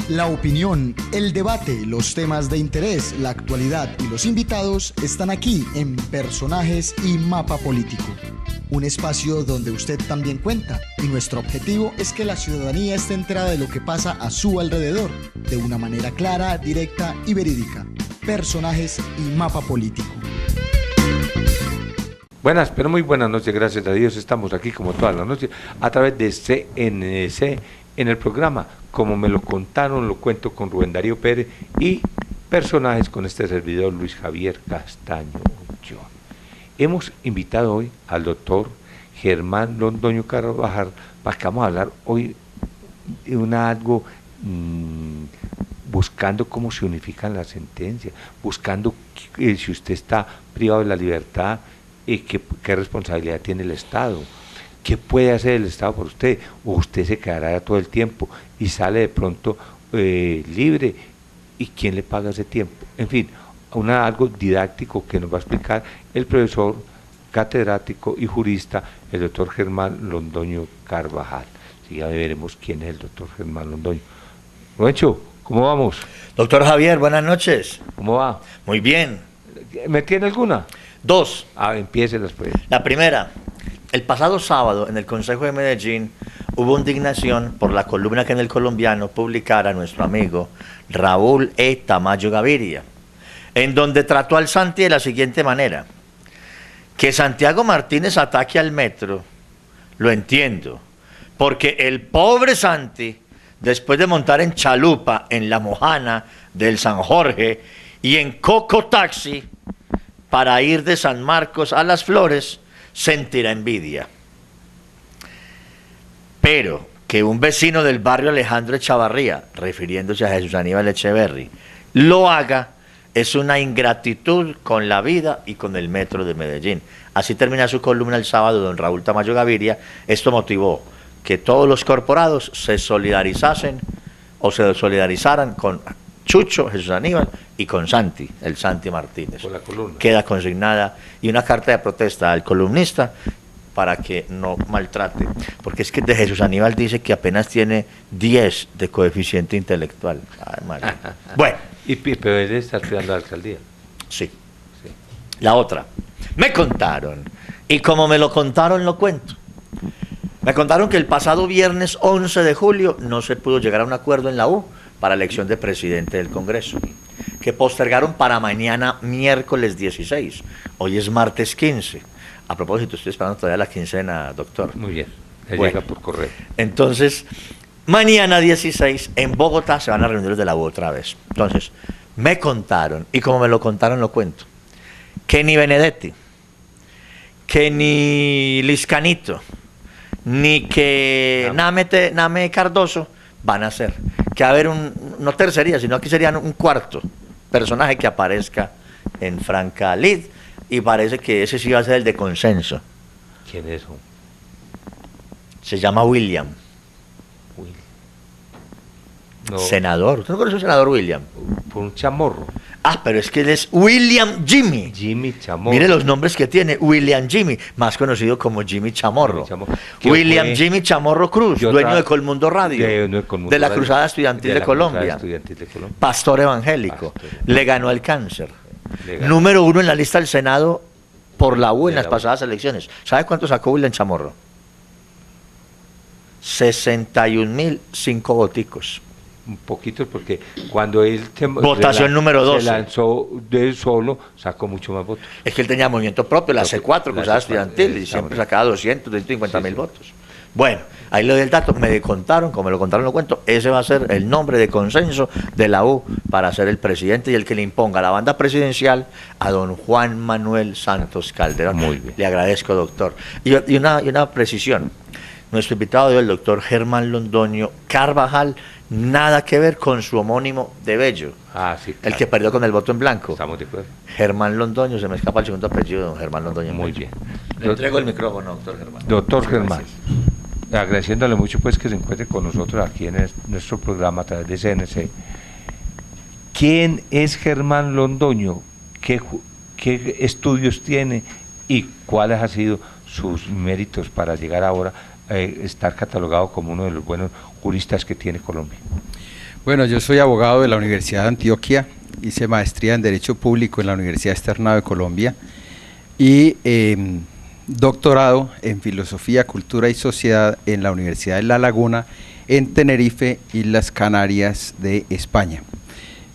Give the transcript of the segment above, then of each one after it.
La opinión, el debate, los temas de interés, la actualidad y los invitados están aquí en Personajes y Mapa Político. Un espacio donde usted también cuenta y nuestro objetivo es que la ciudadanía esté enterada de lo que pasa a su alrededor, de una manera clara, directa y verídica. Personajes y Mapa Político. Buenas, pero muy buenas noches, gracias a Dios. Estamos aquí como todas las noches a través de CNC en el programa Como me lo contaron, lo cuento con Rubén Darío Pérez y Personajes con este servidor Luis Javier Castaño Ulloa. Hemos invitado hoy al doctor Germán Londoño Carvajal para que vamos a hablar hoy de algo buscando cómo se unifican las sentencias, buscando si usted está privado de la libertad, qué responsabilidad tiene el Estado, qué puede hacer el Estado por usted, o usted se quedará todo el tiempo y sale de pronto libre, y quién le paga ese tiempo. En fin, algo didáctico que nos va a explicar el profesor catedrático y jurista, el doctor Germán Londoño Carvajal. Sí, ya veremos quién es el doctor Germán Londoño. Rubencho, ¿cómo vamos? Doctor Javier, buenas noches. ¿Cómo va? Muy bien. ¿Me tiene alguna? Dos. Empiece después. La primera, el pasado sábado en el Consejo de Medellín hubo indignación por la columna que en El Colombiano publicara nuestro amigo Raúl E. Tamayo Gaviria, en donde trató al Santi de la siguiente manera: que Santiago Martínez ataque al metro, lo entiendo, porque el pobre Santi, después de montar en chalupa en la Mojana del San Jorge y en Coco Taxi para ir de San Marcos a Las Flores, sentirá envidia. Pero que un vecino del barrio Alejandro Echavarría, refiriéndose a Jesús Aníbal Echeverry, lo haga, es una ingratitud con la vida y con el metro de Medellín. Así termina su columna el sábado don Raúl Tamayo Gaviria. Esto motivó que todos los corporados se solidarizasen o se solidarizaran con Chucho, Jesús Aníbal, y con Santi, el Santi Martínez. Por la columna. Queda consignada y una carta de protesta al columnista para que no maltrate, porque es que de Jesús Aníbal dice que apenas tiene 10 de coeficiente intelectual. Ay, María. Bueno. Pero él está estudiando la alcaldía. Sí. La otra. Me contaron, y como me lo contaron, lo cuento. Me contaron que el pasado viernes 11 de julio no se pudo llegar a un acuerdo en la U para elección de presidente del Congreso, que postergaron para mañana miércoles 16. Hoy es martes 15. A propósito, estoy esperando todavía la quincena, doctor. Muy bien, Bueno, llega por correo. Entonces, mañana 16 en Bogotá se van a reunir los de la U otra vez. Entonces, me contaron, y como me lo contaron lo cuento, que ni Benedetti, que ni Liscanito, ni que Name Cardoso van a ser. Que va a haber no tercería, sino aquí serían un cuarto personaje que aparezca en Franca Lid, y parece que ese sí va a ser el de consenso. ¿Quién es eso? Se llama William. No. Senador. ¿Usted no conoce al senador William? Por un chamorro. Ah, pero es que él es William Jimmy. Jimmy Chamorro. Mire los nombres que tiene. William Jimmy, más conocido como Jimmy Chamorro. William Jimmy Chamorro Cruz, dueño de Colmundo Radio, de la Cruzada Estudiantil de Colombia. Pastor evangélico. Le ganó el cáncer. Número 1 en la lista del Senado por la U en las pasadas elecciones. ¿Sabe cuánto sacó William Chamorro? 61.005 voticos. Un poquito, porque cuando él votación número 12 se lanzó de él solo, sacó mucho más votos. Es que él tenía movimiento propio, la C4, Cruzada Estudiantil, y siempre sacaba 250.000 votos. Bueno, ahí le doy el dato, me contaron, como me lo contaron lo cuento, ese va a ser el nombre de consenso de la U para ser el presidente y el que le imponga la banda presidencial a don Juan Manuel Santos Calderón. Muy bien. Le agradezco, doctor. Y una precisión. Nuestro invitado de hoy, el doctor Germán Londoño Carvajal, nada que ver con su homónimo de Bello, sí, claro. El que perdió con el voto en blanco. Estamos de acuerdo. Germán Londoño, se me escapa el segundo apellido, don Germán Londoño. Muy bien. Le entrego el micrófono, doctor Germán. Doctor Germán, agradeciéndole mucho pues que se encuentre con nosotros aquí en nuestro programa a través de CNC. ¿Quién es Germán Londoño? ¿Qué estudios tiene y cuáles han sido sus méritos para llegar ahora a estar catalogado como uno de los buenos juristas que tiene Colombia? Bueno, yo soy abogado de la Universidad de Antioquia, hice maestría en Derecho Público en la Universidad Externado de Colombia y doctorado en Filosofía, Cultura y Sociedad en la Universidad de La Laguna, en Tenerife, Islas Canarias de España.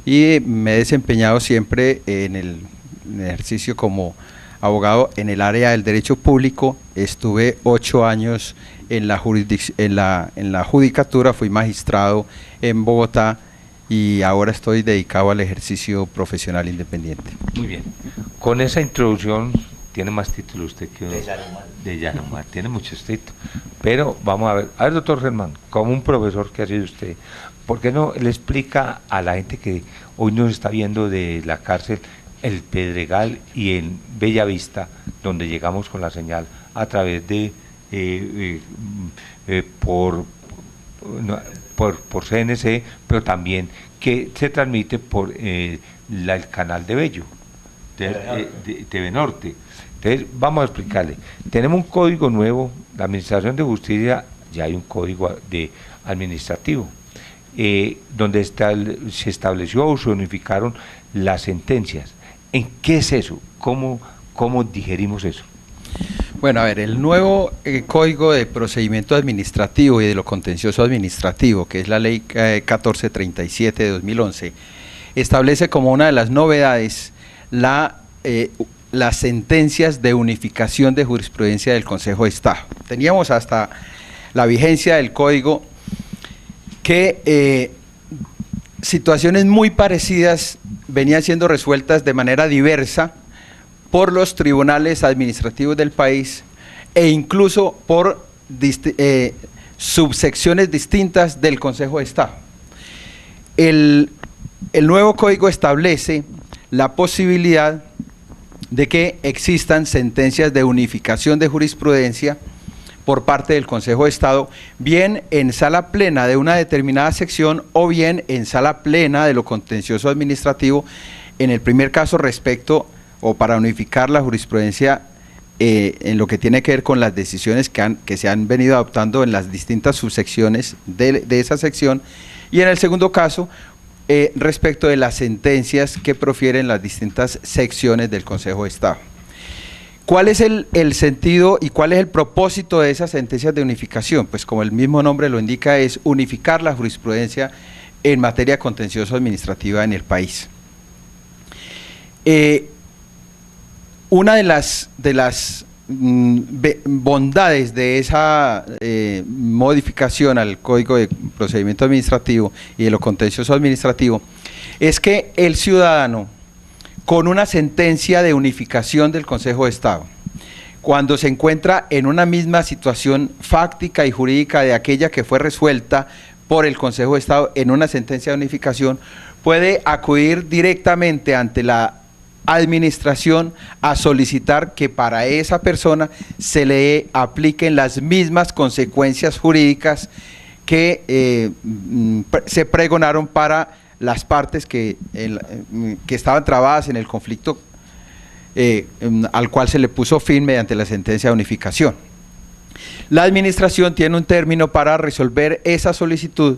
Y me he desempeñado siempre en el ejercicio como abogado en el área del derecho público. Estuve 8 años en la judicatura, fui magistrado en Bogotá y ahora estoy dedicado al ejercicio profesional independiente. Muy bien. Con esa introducción, tiene más títulos usted que de Yanomar, tiene muchos títulos. Pero vamos a ver, doctor Germán, como un profesor que ha sido usted, ¿por qué no le explica a la gente que hoy nos está viendo de la cárcel El Pedregal y en Bellavista, donde llegamos con la señal a través de por CNC, pero también que se transmite por el canal de Bello, TV Norte? Entonces vamos a explicarle, tenemos un código nuevo, la Administración de Justicia, ya hay un código administrativo, donde se estableció o se unificaron las sentencias. ¿En qué es eso? ¿Cómo digerimos eso? Bueno, a ver, el nuevo Código de Procedimiento Administrativo y de lo Contencioso Administrativo, que es la Ley 1437 de 2011, establece como una de las novedades las sentencias de unificación de jurisprudencia del Consejo de Estado. Teníamos hasta la vigencia del Código que situaciones muy parecidas venían siendo resueltas de manera diversa por los tribunales administrativos del país e incluso por subsecciones distintas del Consejo de Estado. El nuevo código establece la posibilidad de que existan sentencias de unificación de jurisprudencia por parte del Consejo de Estado, bien en sala plena de una determinada sección o bien en sala plena de lo contencioso administrativo, en el primer caso respecto o para unificar la jurisprudencia en lo que tiene que ver con las decisiones que se han venido adoptando en las distintas subsecciones de esa sección, y en el segundo caso respecto de las sentencias que profieren las distintas secciones del Consejo de Estado. ¿Cuál es el sentido y cuál es el propósito de esas sentencias de unificación? Pues como el mismo nombre lo indica, es unificar la jurisprudencia en materia contencioso administrativa en el país. Una de las bondades de esa modificación al Código de Procedimiento Administrativo y de lo contencioso administrativo es que el ciudadano, con una sentencia de unificación del Consejo de Estado, cuando se encuentra en una misma situación fáctica y jurídica de aquella que fue resuelta por el Consejo de Estado en una sentencia de unificación, puede acudir directamente ante la administración a solicitar que para esa persona se le apliquen las mismas consecuencias jurídicas que se pregonaron para las partes que estaban trabadas en el conflicto al cual se le puso fin mediante la sentencia de unificación. La administración tiene un término para resolver esa solicitud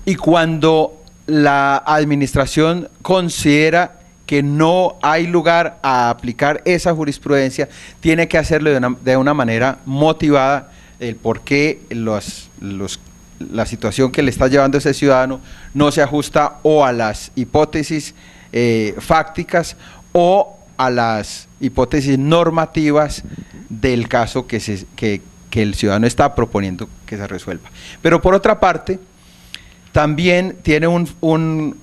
y cuando la administración considera que no hay lugar a aplicar esa jurisprudencia, tiene que hacerlo de una manera motivada, el por qué la situación que le está llevando ese ciudadano no se ajusta o a las hipótesis fácticas o a las hipótesis normativas del caso que el ciudadano está proponiendo que se resuelva. Pero por otra parte, también tiene un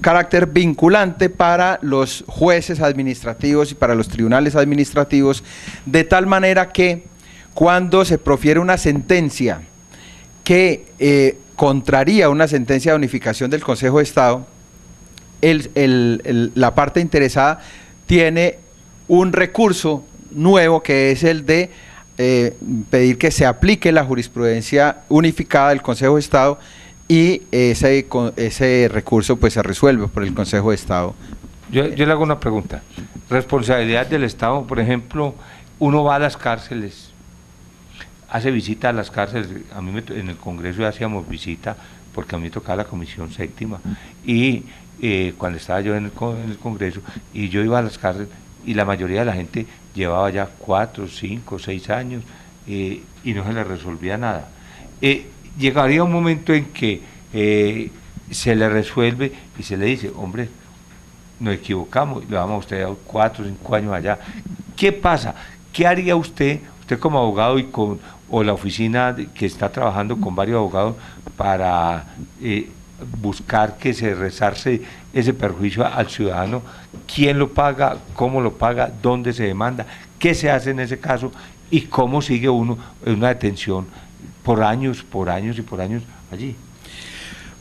carácter vinculante para los jueces administrativos y para los tribunales administrativos, de tal manera que cuando se profiere una sentencia que contraría una sentencia de unificación del Consejo de Estado, la parte interesada tiene un recurso nuevo que es el de pedir que se aplique la jurisprudencia unificada del Consejo de Estado y ese recurso pues se resuelve por el Consejo de Estado. Yo le hago una pregunta. Responsabilidad del Estado, por ejemplo, uno va a las cárceles, hace visita a las cárceles. A mí en el Congreso ya hacíamos visita, porque a mí me tocaba la Comisión Séptima, y cuando estaba yo en el Congreso, y yo iba a las cárceles, y la mayoría de la gente llevaba ya 4, 5, 6 años, y no se le resolvía nada. Llegaría un momento en que se le resuelve y se le dice, hombre, nos equivocamos, le vamos a usted a 4 o 5 años allá. ¿Qué pasa? ¿Qué haría usted como abogado o la oficina que está trabajando con varios abogados para buscar que se resarce ese perjuicio al ciudadano? ¿Quién lo paga? ¿Cómo lo paga? ¿Dónde se demanda? ¿Qué se hace en ese caso? ¿Y cómo sigue uno en una detención por años y por años allí?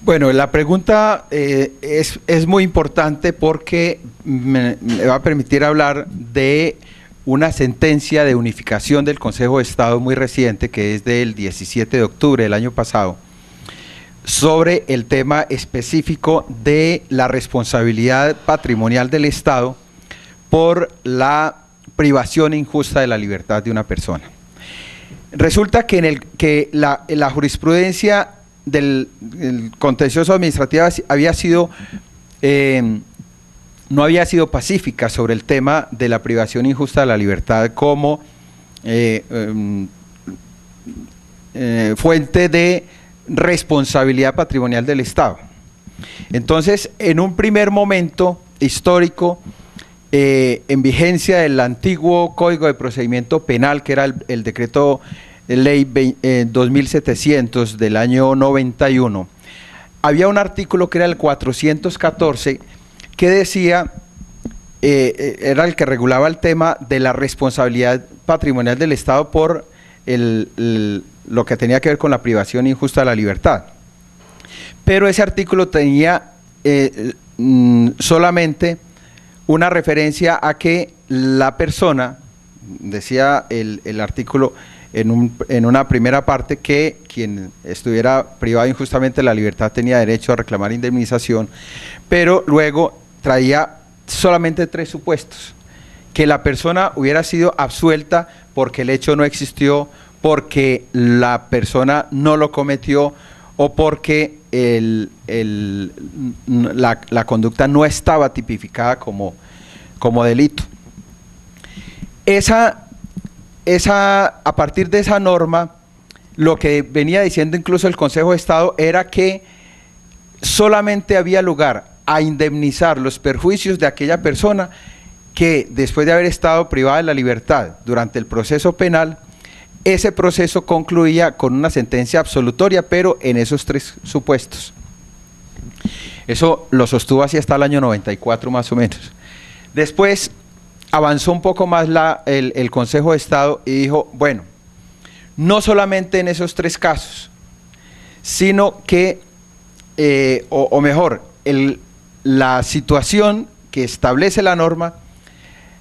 Bueno, la pregunta es muy importante porque me va a permitir hablar de una sentencia de unificación del Consejo de Estado muy reciente, que es del 17 de octubre del año pasado, sobre el tema específico de la responsabilidad patrimonial del Estado por la privación injusta de la libertad de una persona. Resulta que la jurisprudencia del contencioso administrativo no había sido pacífica sobre el tema de la privación injusta de la libertad como fuente de responsabilidad patrimonial del Estado. Entonces, en un primer momento histórico, en vigencia del antiguo Código de Procedimiento Penal, que era el decreto ley 2700 del año 91, había un artículo que era el 414 que decía, era el que regulaba el tema de la responsabilidad patrimonial del Estado por lo que tenía que ver con la privación injusta de la libertad. Pero ese artículo tenía solamente una referencia a que la persona, decía el artículo en una primera parte, que quien estuviera privado injustamente de la libertad tenía derecho a reclamar indemnización, pero luego traía solamente 3 supuestos: que la persona hubiera sido absuelta porque el hecho no existió, porque la persona no lo cometió o porque la conducta no estaba tipificada como delito. A partir de esa norma, lo que venía diciendo incluso el Consejo de Estado era que solamente había lugar a indemnizar los perjuicios de aquella persona que, después de haber estado privada de la libertad durante el proceso penal, ese proceso concluía con una sentencia absolutoria, pero en esos 3 supuestos. Eso lo sostuvo así hasta el año 94 más o menos. Después avanzó un poco más el Consejo de Estado y dijo, bueno, no solamente en esos 3 casos, sino que, o mejor, la situación que establece la norma,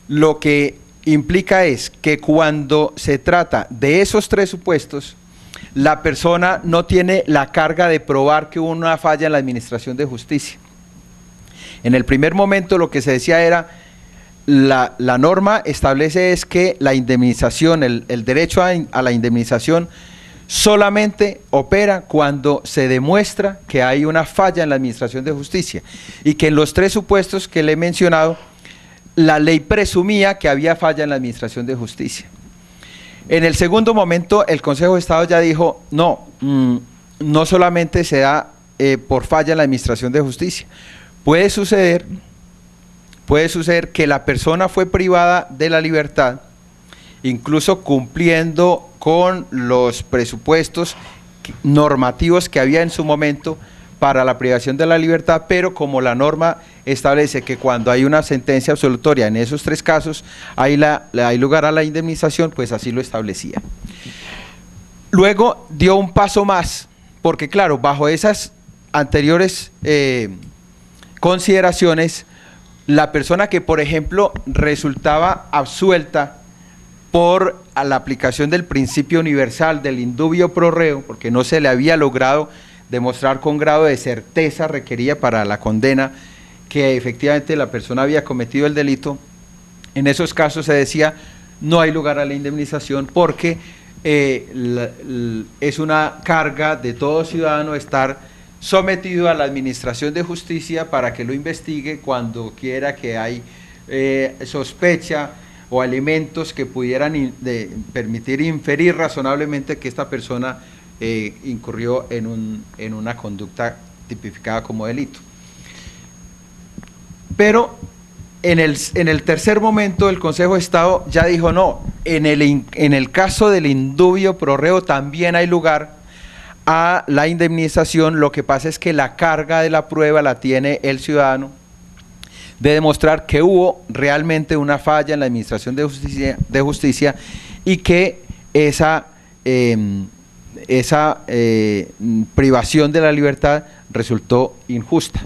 lo que implica es que cuando se trata de esos 3 supuestos, la persona no tiene la carga de probar que hubo una falla en la administración de justicia. En el primer momento lo que se decía era, la norma establece es que la indemnización, el derecho a la indemnización solamente opera cuando se demuestra que hay una falla en la administración de justicia, y que en los 3 supuestos que le he mencionado, la ley presumía que había falla en la administración de justicia. En el segundo momento, el Consejo de Estado ya dijo, no solamente se da por falla en la administración de justicia. Puede suceder que la persona fue privada de la libertad, incluso cumpliendo con los presupuestos normativos que había en su momento para la privación de la libertad, pero como la norma establece que cuando hay una sentencia absolutoria en esos 3 casos hay lugar a la indemnización, pues así lo establecía. Luego dio un paso más, porque claro, bajo esas anteriores consideraciones, la persona que, por ejemplo, resultaba absuelta por la aplicación del principio universal del indubio pro reo, porque no se le había logrado demostrar con grado de certeza requerida para la condena que efectivamente la persona había cometido el delito, en esos casos se decía no hay lugar a la indemnización porque es una carga de todo ciudadano estar sometido a la administración de justicia para que lo investigue cuando quiera que hay sospecha o elementos que pudieran permitir inferir razonablemente que esta persona incurrió en una conducta tipificada como delito. Pero en el tercer momento el Consejo de Estado ya dijo no, en el caso del indubio pro reo también hay lugar a la indemnización. Lo que pasa es que la carga de la prueba la tiene el ciudadano de demostrar que hubo realmente una falla en la administración de justicia y que esa privación de la libertad resultó injusta.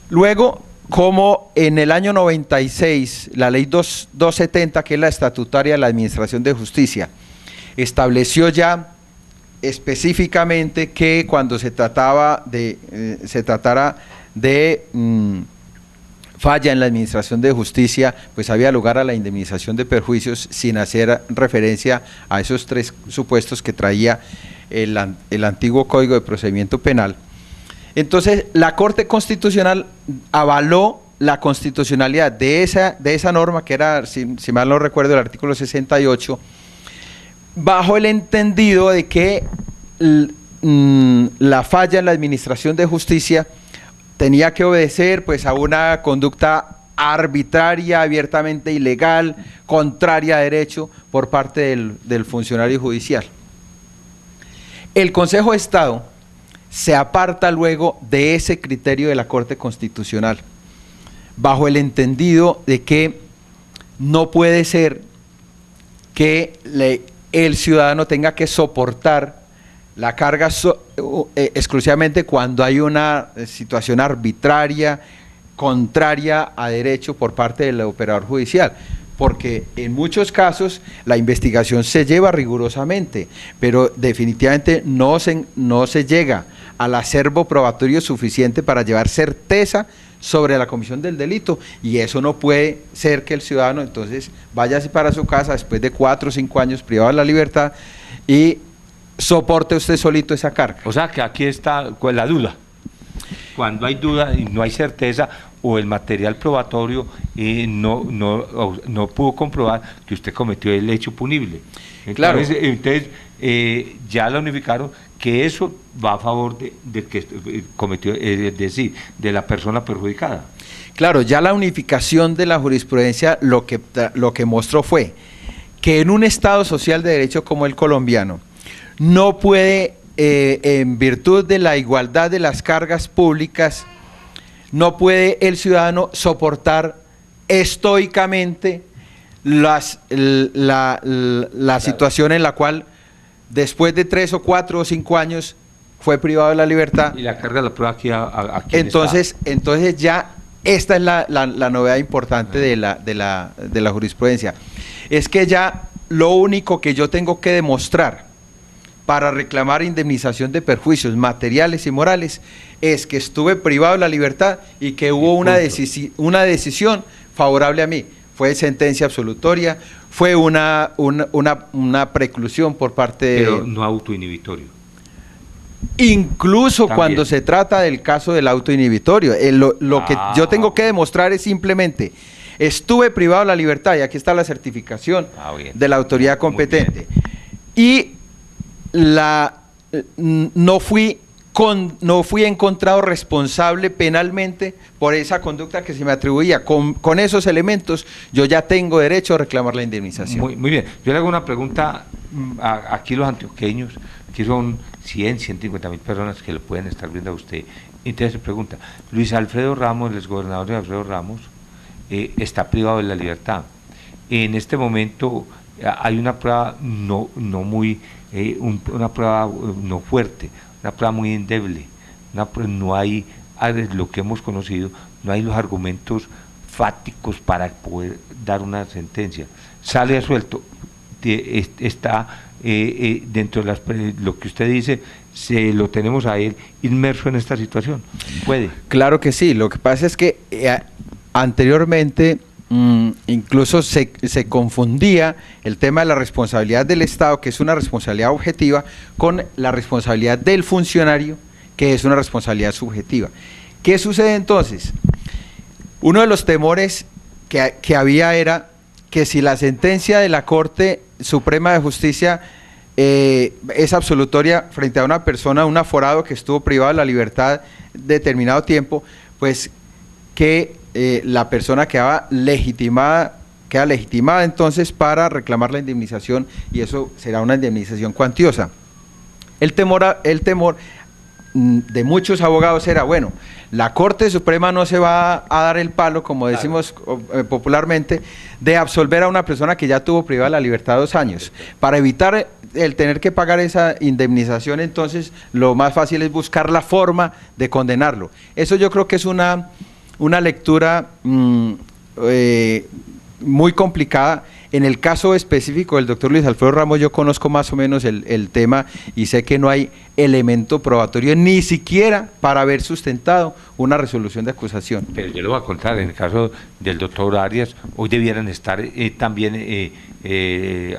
Luego, como en el año 96, la ley 270, que es la estatutaria de la Administración de Justicia, estableció ya específicamente que cuando se tratara de falla en la Administración de Justicia, pues había lugar a la indemnización de perjuicios sin hacer referencia a esos tres supuestos que traía el antiguo Código de Procedimiento Penal. Entonces, la Corte Constitucional avaló la constitucionalidad de esa norma, que era, si mal no recuerdo, el artículo 68, bajo el entendido de que la falla en la administración de justicia tenía que obedecer pues a una conducta arbitraria, abiertamente ilegal, contraria a derecho por parte del funcionario judicial. El Consejo de Estado se aparta luego de ese criterio de la Corte Constitucional, bajo el entendido de que no puede ser que el ciudadano tenga que soportar la carga exclusivamente cuando hay una situación arbitraria, contraria a derecho por parte del operador judicial, porque en muchos casos la investigación se lleva rigurosamente, pero definitivamente no se llega al acervo probatorio suficiente para llevar certeza sobre la comisión del delito, y eso no puede ser que el ciudadano entonces vaya para su casa después de 4 o 5 años privado de la libertad y soporte usted solito esa carga. O sea que aquí está la duda. Cuando hay duda y no hay certeza, o el material probatorio no pudo comprobar que usted cometió el hecho punible. Entonces ya la unificaron, que eso va a favor del que cometió, es decir, de la persona perjudicada. Claro, ya la unificación de la jurisprudencia lo que mostró fue que en un Estado social de derecho como el colombiano, no puede, en virtud de la igualdad de las cargas públicas, no puede el ciudadano soportar estoicamente la situación en la cual después de 3 o 4 o 5 años fue privado de la libertad. Y la carga de la prueba aquí entonces ya esta es la novedad importante de la jurisprudencia, es que ya lo único que yo tengo que demostrar para reclamar indemnización de perjuicios materiales y morales es que estuve privado de la libertad y que hubo una decisión favorable a mí. Fue sentencia absolutoria, fue una preclusión por parte de... Pero no autoinhibitorio. Incluso También. Cuando se trata del caso del autoinhibitorio, lo que yo tengo que demostrar es simplemente, estuve privado de la libertad, y aquí está la certificación de la autoridad competente, y no fui encontrado responsable penalmente por esa conducta que se me atribuía. Con esos elementos yo ya tengo derecho a reclamar la indemnización. Muy bien. Yo le hago una pregunta aquí los antioqueños, que son 150.000 personas que lo pueden estar viendo a usted. Entonces se pregunta, Luis Alfredo Ramos, el exgobernador de Alfredo Ramos, está privado de la libertad. En este momento hay una prueba una prueba no fuerte, una prueba muy endeble, no hay, lo que hemos conocido, no hay los argumentos fácticos para poder dar una sentencia. Sale a suelto, está dentro de lo que usted dice, lo tenemos a él inmerso en esta situación. ¿Puede? Claro que sí, lo que pasa es que anteriormente incluso se confundía el tema de la responsabilidad del Estado, que es una responsabilidad objetiva, con la responsabilidad del funcionario, que es una responsabilidad subjetiva. ¿Qué sucede entonces? Uno de los temores que había era que si la sentencia de la Corte Suprema de Justicia es absolutoria frente a una persona, un aforado que estuvo privado de la libertad determinado tiempo, pues que la persona queda legitimada entonces para reclamar la indemnización, y eso será una indemnización cuantiosa. El temor de muchos abogados era, bueno, la Corte Suprema no se va a dar el palo, como decimos popularmente, de absolver a una persona que ya tuvo privada la libertad 2 años. Para evitar el tener que pagar esa indemnización, entonces lo más fácil es buscar la forma de condenarlo. Eso yo creo que es una lectura muy complicada. En el caso específico del doctor Luis Alfredo Ramos, yo conozco más o menos el tema y sé que no hay elemento probatorio ni siquiera para haber sustentado una resolución de acusación. Pero yo le voy a contar, en el caso del doctor Arias, hoy debieran estar también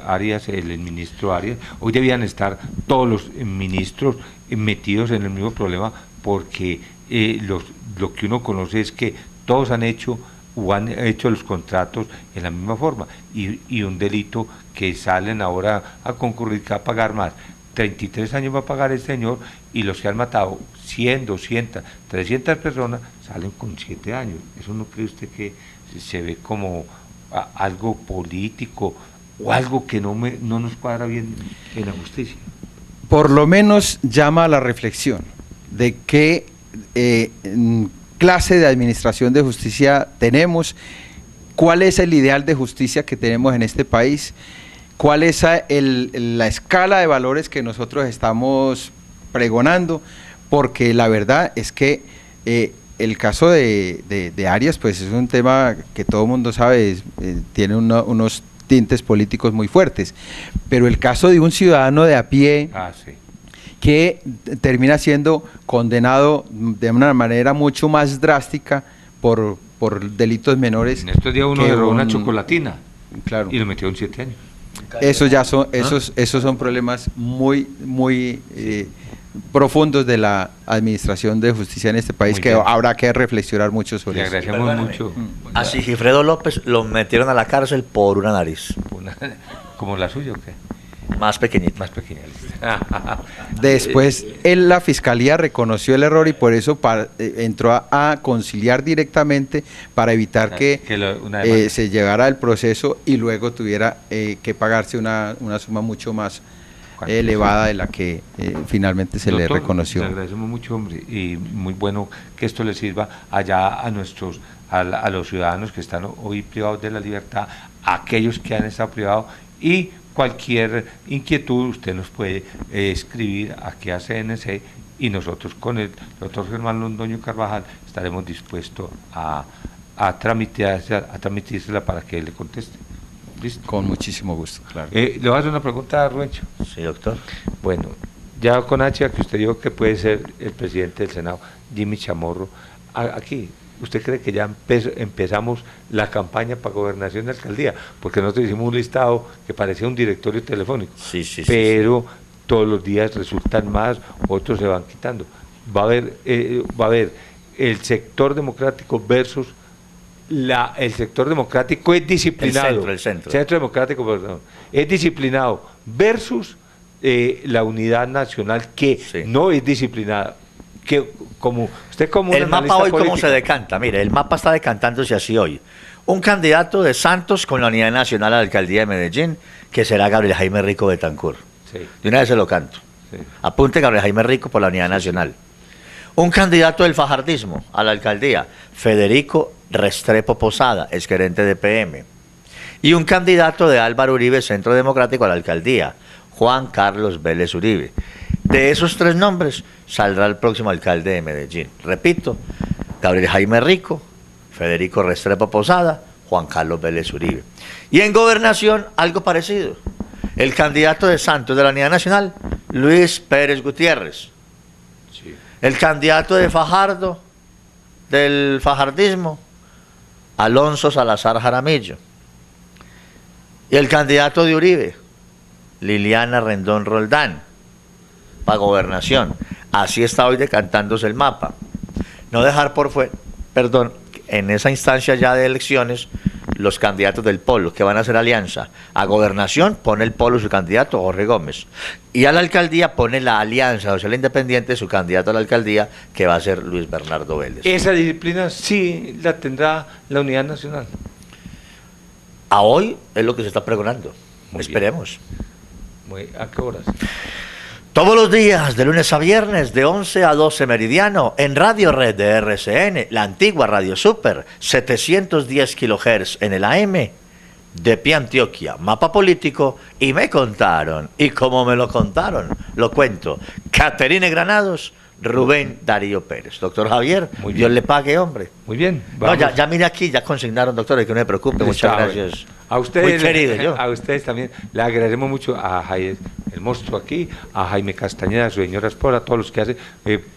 Arias, el ministro Arias, hoy debían estar todos los ministros metidos en el mismo problema, porque lo que uno conoce es que todos han hecho los contratos en la misma forma, y un delito que salen ahora a concurrir, que va a pagar más. 33 años va a pagar el señor, y los que han matado 100, 200, 300 personas salen con 7 años. ¿Eso no cree usted que se ve como algo político o algo que no nos cuadra bien en la justicia? Por lo menos llama a la reflexión de qué clase de administración de justicia tenemos, cuál es el ideal de justicia que tenemos en este país, cuál es la escala de valores que nosotros estamos pregonando, porque la verdad es que el caso de Arias, pues es un tema que todo el mundo sabe, tiene unos tintes políticos muy fuertes, pero el caso de un ciudadano de a pie, sí, que termina siendo condenado de una manera mucho más drástica por delitos menores. En estos días uno le robó una chocolatina, claro, y lo metió en 7 años. Esos son problemas muy profundos de la administración de justicia en este país, que habrá que reflexionar mucho sobre eso. Le agradecemos mucho. A Sigifredo López lo metieron a la cárcel por una nariz. ¿Como la suya o qué? Más pequeñita. Más pequeña. Después la Fiscalía reconoció el error y por eso entró a conciliar directamente para evitar que se llevara el proceso y luego tuviera que pagarse una suma mucho más elevada de la que finalmente se le reconoció. Le agradecemos mucho, hombre, y muy bueno que esto le sirva allá a los ciudadanos que están hoy privados de la libertad, a aquellos que han estado privados, y cualquier inquietud usted nos puede escribir aquí a CNC, y nosotros con el doctor Germán Londoño Carvajal estaremos dispuestos a transmitírsela para que él le conteste. ¿Listo? Con muchísimo gusto, claro. Le voy a hacer una pregunta a Rubencho. Sí, doctor. Bueno, ya con H, que usted dijo que puede ser el presidente del Senado, Jimmy Chamorro, aquí, ¿usted cree que ya empezamos la campaña para gobernación de alcaldía? Porque nosotros hicimos un listado que parecía un directorio telefónico, pero todos los días resultan más, otros se van quitando. Va a haber el sector democrático versus el sector democrático es disciplinado. El centro. Centro democrático, perdón, es disciplinado versus la unidad nacional que no es disciplinada. Que como el mapa hoy cómo se decanta. Mire, el mapa está decantándose así hoy. Un candidato de Santos con la unidad nacional a la alcaldía de Medellín, que será Gabriel Jaime Rico Betancur. Sí. De una vez se lo canto. Sí. Apunte Gabriel Jaime Rico por la unidad nacional. Un candidato del fajardismo a la alcaldía, Federico Restrepo Posada, exgerente de PM. Y un candidato de Álvaro Uribe, Centro Democrático, a la alcaldía, Juan Carlos Vélez Uribe. De esos 3 nombres saldrá el próximo alcalde de Medellín. Repito, Gabriel Jaime Rico, Federico Restrepo Posada, Juan Carlos Vélez Uribe. Y en gobernación, algo parecido. El candidato de Santos de la Unidad Nacional, Luis Pérez Gutiérrez. Sí. El candidato de Fajardo, del fajardismo, Alonso Salazar Jaramillo. Y el candidato de Uribe, Liliana Rendón Roldán, para gobernación. Así está hoy decantándose el mapa. No dejar por fuera, en esa instancia ya de elecciones, los candidatos del Polo, que van a hacer alianza. A gobernación pone el Polo su candidato, Jorge Gómez. Y a la alcaldía pone la Alianza Social Independiente, su candidato a la alcaldía, que va a ser Luis Bernardo Vélez. Esa disciplina sí la tendrá la Unidad Nacional. A hoy es lo que se está pregonando. Muy Esperemos. ¿A qué horas? Todos los días, de lunes a viernes, de 11 a 12 meridiano, en Radio Red de RCN, la antigua Radio Super, 710 kHz en el AM, de Pie Antioquia, mapa político, y me contaron, y como me lo contaron, lo cuento, Caterine Granados, Rubén Darío Pérez. Doctor Javier, Muy Dios bien. le pague, hombre. Muy bien. No, ya mire aquí, ya consignaron, doctor, que no me preocupe, muchas gracias. A ustedes, Muy querido, yo. A ustedes también. Le agradecemos mucho a Jaime, el monstruo aquí, a Jaime Castañeda, a su señora esposa, a todos los que hacen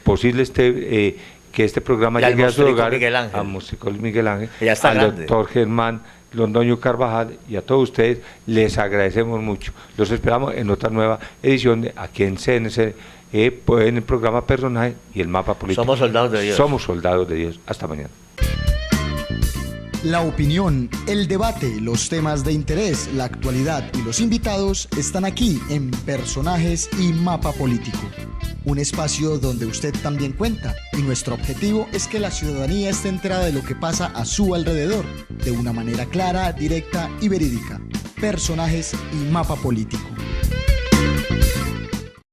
posible que este programa Y al llegue a su músico hogar. Miguel Ángel. A músico Miguel Ángel, Que ya está al grande. doctor Germán Londoño Carvajal y a todos ustedes les agradecemos mucho. Los esperamos en otra nueva edición de aquí en CNC, en el programa Personaje y el Mapa Político. Somos soldados de Dios. Somos soldados de Dios. Hasta mañana. La opinión, el debate, los temas de interés, la actualidad y los invitados están aquí en Personajes y Mapa Político. Un espacio donde usted también cuenta y nuestro objetivo es que la ciudadanía esté enterada de lo que pasa a su alrededor de una manera clara, directa y verídica. Personajes y Mapa Político.